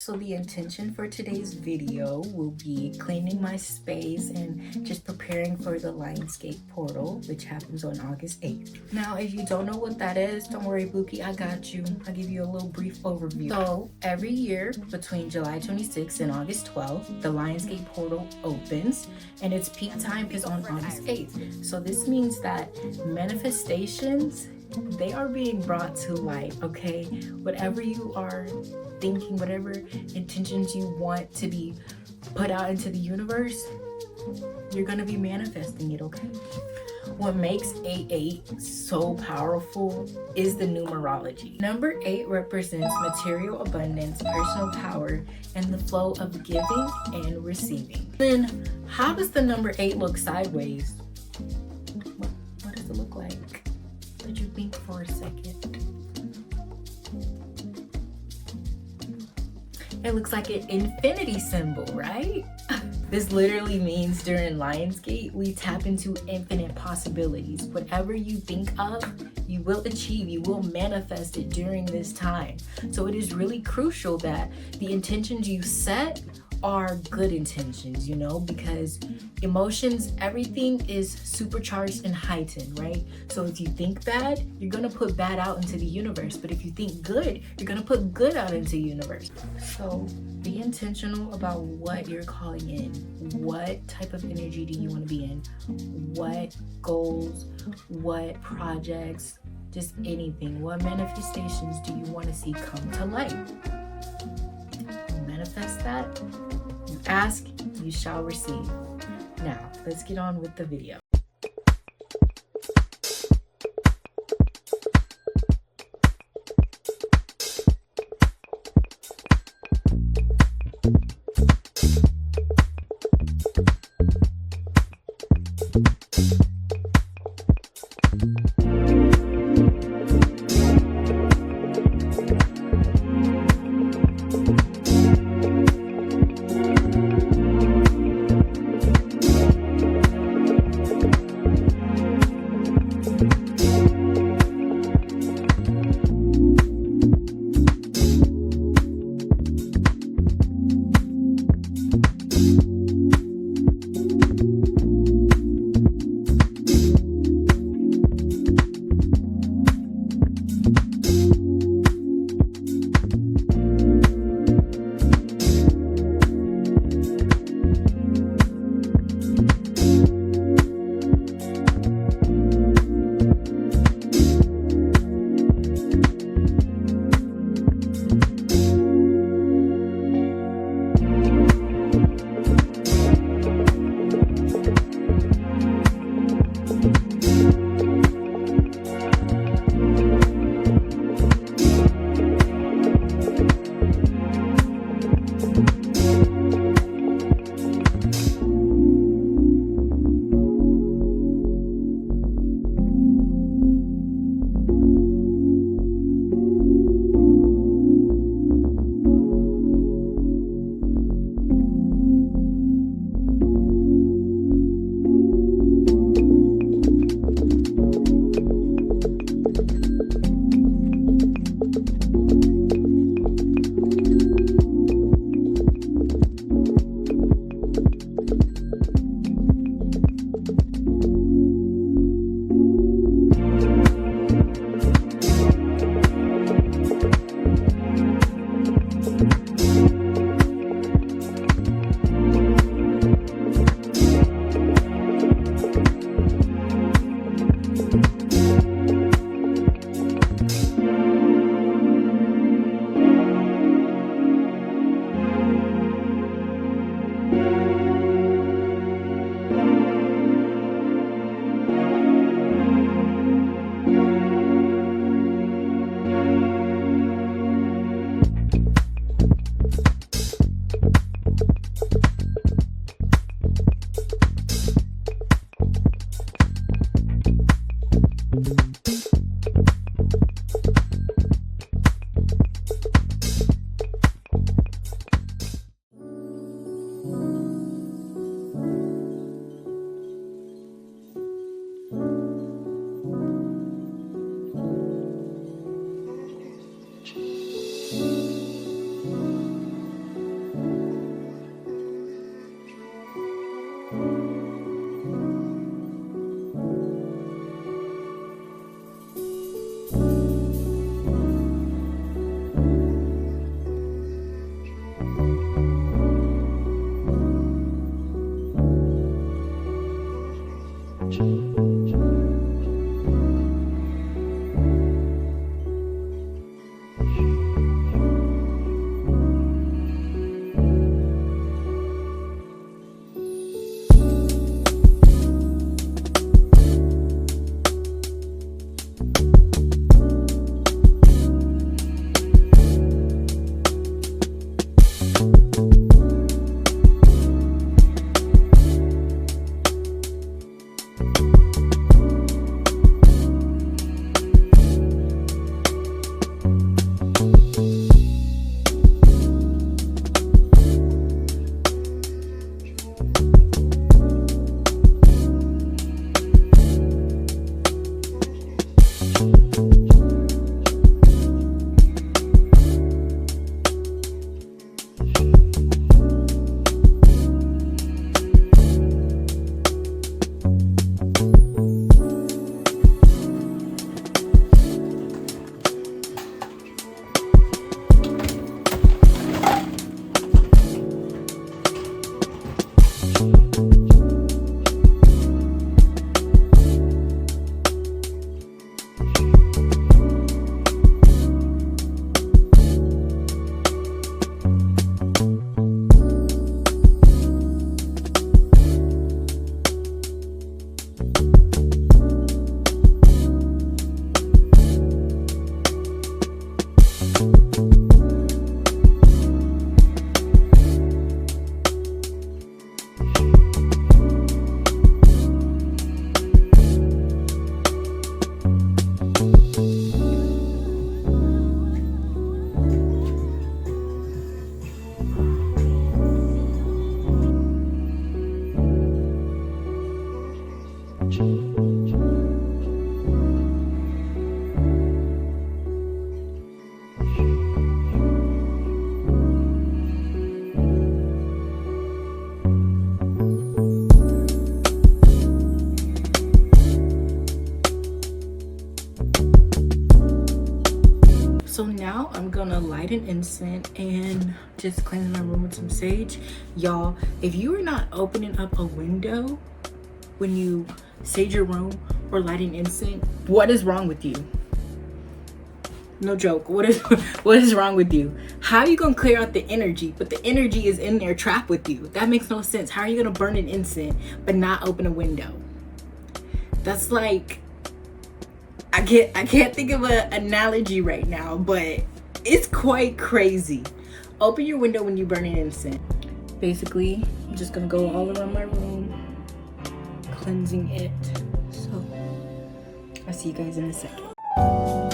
So the intention for today's video will be cleaning my space and just preparing for the Lionsgate portal, which happens on August 8th. Now, if you don't know what that is, don't worry, Buki, I got you. I'll give you a little brief overview. So every year between July 26th and August 12th, the Lionsgate portal opens and its peak time is on August 8th. So this means that manifestations, they are being brought to light, okay? Whatever you are thinking, whatever intentions you want to be put out into the universe, you're gonna be manifesting it, okay? What makes 88 so powerful is the numerology. Number 8 represents material abundance, personal power, and the flow of giving and receiving. Then, how does the number 8 look sideways? What does it look like? Let you think for a second. It looks like an infinity symbol, right? This literally means during Lionsgate, we tap into infinite possibilities. Whatever you think of, you will achieve, you will manifest it during this time. So it is really crucial that the intentions you set are good intentions, you know, because emotions, everything is supercharged and heightened, right? So if you think bad, you're gonna put bad out into the universe. But if you think good, you're gonna put good out into the universe. So be intentional about what you're calling in. What type of energy do you want to be in? What goals, what projects, just anything. What manifestations do you want to see come to light? Manifest that. You ask, you shall receive. Now, let's get on with the video. light an incense and just cleanse my room with some sage. Y'all, if you are not opening up a window when you sage your room or lighting incense, what is wrong with you? No joke. What is wrong with you? How are you gonna clear out the energy, but the energy is in there trapped with you? That makes no sense. How are you gonna burn an incense but not open a window? That's like, I can't think of an analogy right now, but it's quite crazy. Open your window when you burn an incense. Basically, I'm just gonna go all around my room, cleansing it. So I'll see you guys in a second.